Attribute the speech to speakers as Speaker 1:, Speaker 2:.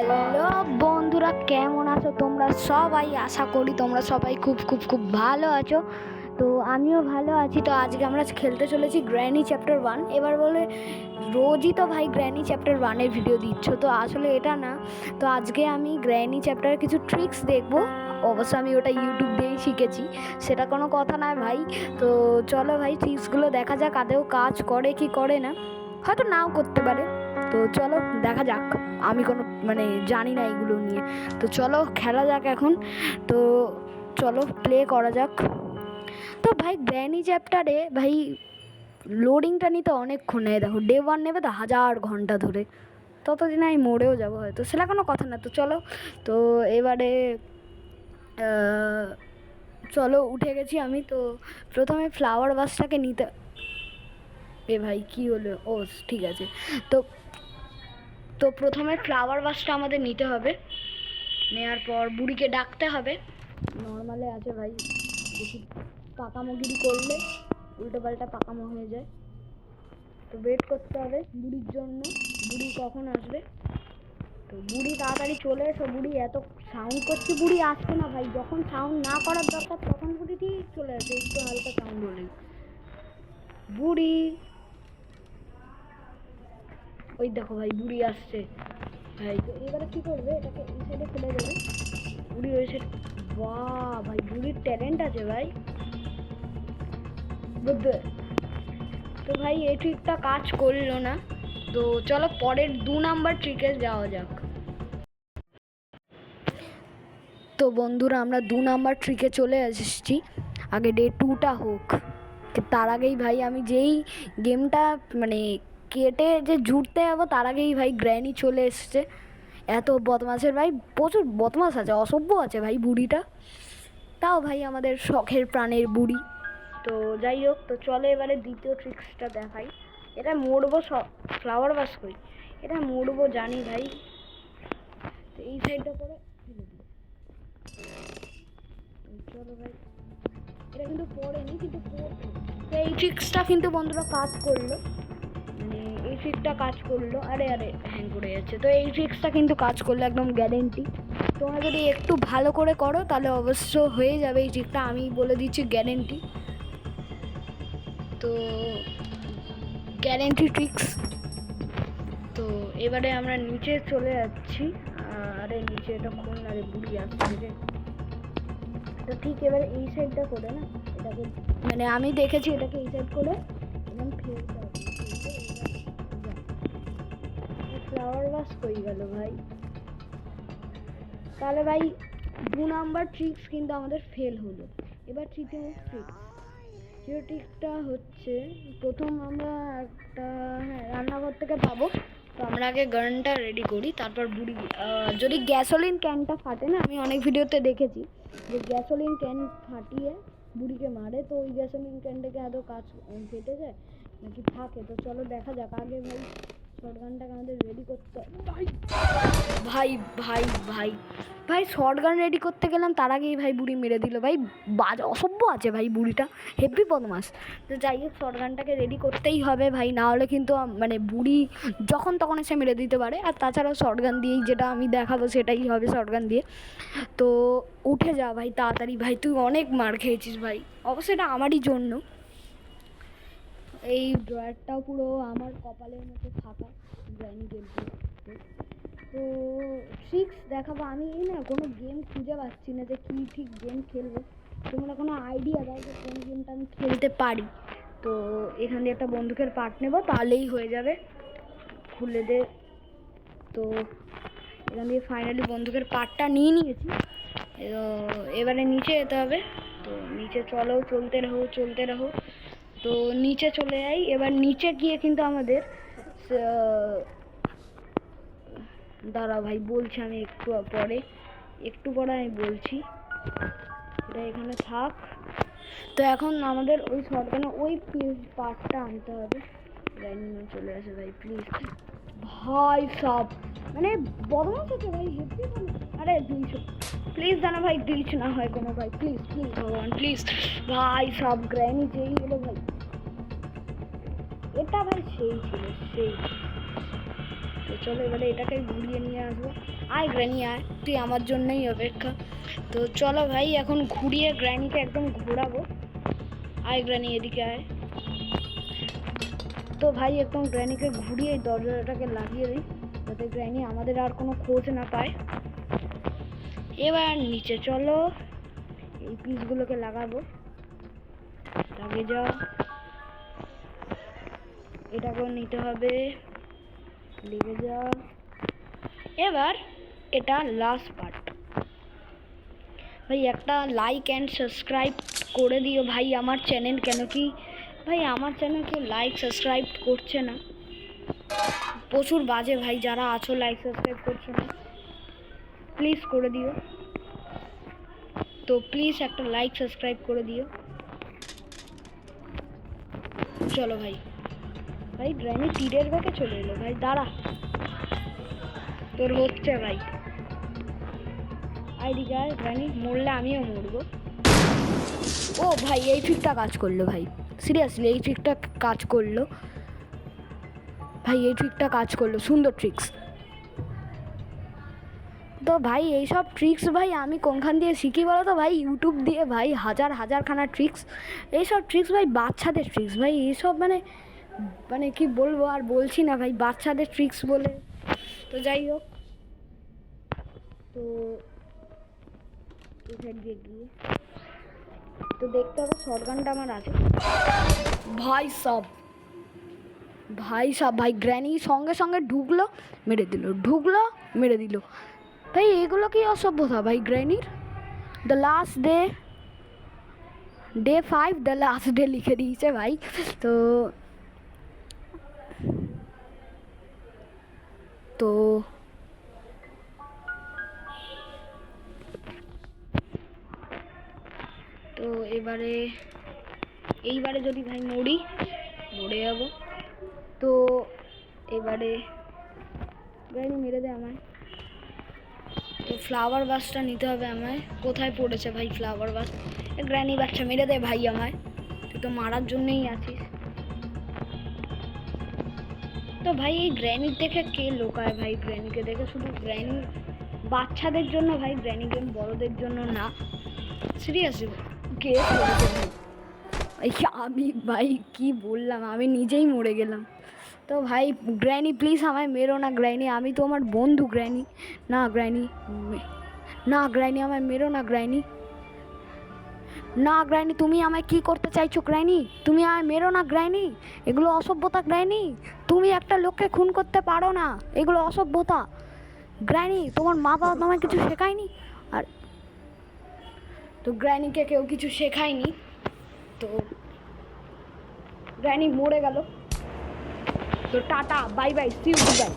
Speaker 1: Hello বন্ধুরা, কেমন আছো তোমরা সবাই? আশা করি তোমরা সবাই খুব খুব খুব ভালো আছো। তো আমিও ভালো আছি। তো আজকে আমরা খেলতে চলেছি গ্র্যানি চ্যাপ্টার 1। এবার বলে রোজই তো ভাই গ্র্যানি চ্যাপ্টার 1-এর ভিডিও দিচ্ছ, তো আসলে এটা না। তো আজকে আমি গ্র্যানি চ্যাপ্টারের কিছু ট্রিক্স দেখবো। অবশ্য আমি ওটা ইউটিউব দিয়েই শিখেছি, সেটা কোনো কথা নয় ভাই। তো চলো ভাই, ট্রিক্সগুলো দেখা যাক আদেও কাজ করে কি করে না, হয়তো নাও করতে পারে। তো চলো দেখা যাক। আমি কোনো জানি না এগুলো নিয়ে। তো চলো খেলা যাক এখন। তো চলো প্লে করা যাক। তো ভাই গ্র্যানি চ্যাপ্টারে ভাই লোডিংটা নিতে অনেকক্ষণ নেয়। দেখো ডে 1 নেবে তো 1000 ঘন্টা ধরে, ততদিন আমি মরেও যাবো হয়তো, সেটা কোনো কথা না। তো চলো, তো এবারে চলো উঠে গেছি আমি। তো প্রথমে ফ্লাওয়ার বাসটাকে নিতে, এ ভাই কি হলো? ও ঠিক আছে। তো তো প্রথমে ফ্লাওয়ার বাসটা আমাদের নিতে হবে। নেওয়ার পর বুড়িকে ডাকতে হবে। নর্মালে আছে ভাই, বেশি পাকামোগিরি করলে উল্টো পাল্টা পাকামো হয়ে যায়। তো ওয়েট করতে হবে বুড়ির জন্য। বুড়ি কখন আসবে? তো বুড়ি তাড়াতাড়ি চলে এসো। বুড়ি এত সাউন্ড করছে, বুড়ি আসছে না ভাই। যখন সাউন্ড না করার দরকার তখন বুড়ি ঠিক চলে আসে, একটু হালকা সাউন্ড হলেই। বুড়ি, ওই দেখো ভাই বুড়ি আসছে ভাই। তো এবারে কি করবে? এটাকে এই সাইডে ফেলে দেবে। বুড়ি ওই সাইড। বাহ ভাই, বুড়ির ট্যালেন্ট আছে ভাই। বুঝতে। তো ভাই এই ট্রিকটা কাজ করলো না। তো চলো পরের 2 নাম্বার ট্রিকে যাওয়া যাক। তো বন্ধুরা, আমরা 2 নাম্বার ট্রিকে চলে এসেছি। আগে ডে 2টা হোক, তার আগেই ভাই আমি যেই গেমটা কেটে যে জুটতে যাবো তার আগেই ভাই গ্র্যানি চলে এসছে। এত বদমাসের ভাই, প্রচুর বদমাস আছে, অসভ্য আছে ভাই বুড়িটা। তাও ভাই আমাদের শখের প্রাণের বুড়ি। তো যাই হোক, তো চলে এবারে দ্বিতীয় ট্রিক্সটা দেখাই। এটা মরবো, ফ্লাওয়ার বাস করি, এটা মরবো জানি ভাই। তো এই সাইডটা করে ফেলে দিই। চলো ভাই, এটা কিন্তু পড়েনি, কিন্তু পড়তো। তো এই ট্রিক্সটা কিন্তু বন্ধুরা কাজ করলো, এই ট্রিকটা কাজ করলো। আরে আরে হ্যাং করে যাচ্ছে। তো এই ট্রিক্সটা কিন্তু কাজ করলো, একদম গ্যারেন্টি। তোমরা যদি একটু ভালো করে করো তাহলে অবশ্য হয়ে যাবে এই ট্রিকটা, আমি বলে দিচ্ছি গ্যারেন্টি। তো গ্যারেন্টি ট্রিক্স। তো এবারে আমরা নিচে চলে যাচ্ছি। আরে নিচে এটা কোন? আরে বুড়ি আসছে রে। তো ঠিক এবারে এই সাইডটা করে না, এটাকে আমি দেখেছি এটাকে এই সাইড করে এবং ফেলতে হবে। ফ্লাওয়ার বাস কই গেল ভাই? তাহলে ভাই 2 নাম্বার ট্রিক্স কিন্তু আমাদের ফেল হলো। এবার তৃতীয় ট্রিক্স। তৃতীয় ট্রিকটা হচ্ছে, প্রথম আমরা একটা রান্নাঘর থেকে পাবো। তো আমরা আগে গানটা রেডি করি, তারপর বুড়ি যদি গ্যাসোলিন ক্যানটা ফাটে না, আমি অনেক ভিডিওতে দেখেছি যে গ্যাসোলিন ক্যান ফাটিয়ে বুড়িকে মারে। তো ওই গ্যাসোলিন ক্যানটাকে আদৌ কাজ ফেটে যায় নাকি থাকে? তো চলো দেখা যাক। আগে ভাই শর্টগানটাকে আমাদের রেডি করতে হবে। ভাই ভাই ভাই ভাই শর্টগান রেডি করতে গেলাম, তার আগেই ভাই বুড়ি মেরে দিল ভাই। অসভ্য আছে ভাই বুড়িটা, হেভি বদমাস। তো যাই হোক, শর্টগানটাকে রেডি করতেই হবে ভাই, না হলে কিন্তু বুড়ি যখন তখন এসে মেরে দিতে পারে। আর তাছাড়াও শর্টগান দিয়েই যেটা আমি দেখাবো সেটাই হবে শর্টগান দিয়ে। তো উঠে যা ভাই তাড়াতাড়ি ভাই, তুই অনেক মার খেয়েছিস ভাই, অবশ্যই এটা আমারই জন্য। এই ড্রয়ারটাও পুরো আমার কপালের মতো ফাঁকা গ্র্যানি গেমটা। তো ট্রিক্স দেখাবো আমি। এই না কোনো গেম খুঁজে পাচ্ছি না যে কী ঠিক গেম খেলবো। তোমরা কোনো আইডিয়া দাও যে কোন গেমটা আমি খেলতে পারি। তো এখান দিয়ে একটা বন্দুকের পার্ট নেবো, তাহলেই হয়ে যাবে। খুলে দে। তো এখান দিয়ে ফাইনালি বন্দুকের পার্টটা নিয়ে নিয়েছি। এবারে নিচে যেতে হবে। তো নিচে চলো, চলতে রহো। তো নিচে চলে যাই। এবার নিচে গিয়ে কিন্তু আমাদের দাঁড়াও ভাই, বলছি আমি একটু পরে আমি বলছি। এটা এখানে থাক। তো এখন আমাদের ওই শর্টগানে ওই পার্টটা আনতে হবে। রাইনিং চলে আসে ভাই, প্লিজ ভাই সব বদমাস আছে ভাই, হেভি বদমাস। আরে প্লিজ জানা ভাই, গ্লিচ না হয় কোনো ভাই, প্লিজ প্লিজ ভগবান প্লিজ। ভাই সব গ্র্যানি যেই এলো ভাই, এটা ভাই সেই ছিল সেই। তো চলো এবারে এটাকে ঘুরিয়ে নিয়ে আসবো। আয় গ্র্যানি আয়, তুই আমার জন্যই অপেক্ষা। তো চলো ভাই এখন ঘুরিয়ে গ্র্যানিকে একদম ঘোরাবো। আয় গ্র্যানি এদিকে আয়। তো ভাই একদম গ্র্যানিকে ঘুরিয়ে এই দরজাটাকে লাগিয়ে দিই, যাতে গ্র্যানি আমাদের আর কোনো খোঁজ না পায়। এবার নিচে চলো, এই পিসগুলোকে লাগাবো। লাগে যা, এটাকেও নিতে হবে, লেগে যা। এবার এটা লাস্ট পার্ট। ভাই একটা লাইক অ্যান্ড সাবস্ক্রাইব করে দিও ভাই আমার চ্যানেল, কেন কি ভাই আমার চ্যানেল কেউ লাইক সাবস্ক্রাইব করছে না, প্রচুর বাজে ভাই, যারা আছো লাইক সাবস্ক্রাইব করছো না প্লিজ করে দিও। তো প্লিজ একটা লাইক সাবস্ক্রাইব করে দিও। চলো ভাই, ভাই গ্র্যানি তীরের ব্যাগে চলে এলো ভাই, দাঁড়া তোর হচ্ছে ভাই। আইডিকা গ্র্যানি, মরলে আমিও মরবো। ও ভাই এই ট্রিকটা কাজ করলো ভাই, সিরিয়াসলি এই ট্রিকটা কাজ করলো ভাই, এই ট্রিকটা কাজ করলো, সুন্দর ট্রিক্স। তো ভাই এইসব ট্রিক্স ভাই আমি কোনখান দিয়ে শিখি বলো তো ভাই, ইউটিউব দিয়ে ভাই, হাজারখানা ট্রিক্স। এইসব ট্রিক্স ভাই বাচ্চাদের ট্রিক্স ভাই, এইসব মানে মানে কি বলবো, আর বলছি না ভাই, বাচ্চাদের ট্রিক্স বলে। তো যাই হোক, তো এই সাইড দিয়ে গিয়ে তো দেখতে হবে শটগানটা আমার আছে। ভাই সব ভাই গ্র্যানি সঙ্গে সঙ্গে ঢুকলো মেরে দিল, ঢুকলো মেরে দিল। ভাই এগুলো কি অসভ্যতা ভাই গ্র্যানির। The last day 5 the last day লিখে দিয়েছে ভাই। তো তো তো এইবারে যদি ভাই মরে যাবো। তো এবারে গ্র্যানি মেরে দে আমায়। তো ফ্লাওয়ার বাসটা নিতে হবে আমায়, কোথায় পড়েছে ভাই ফ্লাওয়ার বাস? গ্র্যানি বাচ্চা মেরে দে ভাই আমায়, তুই তো মারার জন্যই আছিস। তো ভাই এই গ্র্যানির দেখে কে লোকায় ভাই, গ্র্যানিকে দেখে শুধু গ্র্যানি বাচ্চাদের জন্য ভাই, গ্র্যানি গেম বড়দের জন্য না, সিরিয়াসলি কে করেছে ভাই? আমি ভাই কি বললাম, আমি নিজেই মরে গেলাম। তো ভাই গ্র্যানি প্লিজ আমায় মেরো না গ্র্যানি, আমি তো আমার বন্ধু গ্র্যানি। না গ্র্যানি, না গ্র্যানি আমায় মেরো না গ্র্যানি, না গ্র্যানি তুমি আমায় কি করতে চাইছো গ্র্যানি, তুমি আমায় মেরো না গ্র্যানি, এগুলো অসভ্যতা গ্র্যানি, তুমি একটা লোককে খুন করতে পারো না, এগুলো অসভ্যতা গ্র্যানি, তোমার মা বাবা আমায় কিছু শেখায়নি। আর তো গ্র্যানিকে কেউ কিছু শেখায়নি, তো গ্র্যানি মরে গেল। তো tata bye bye, see you by.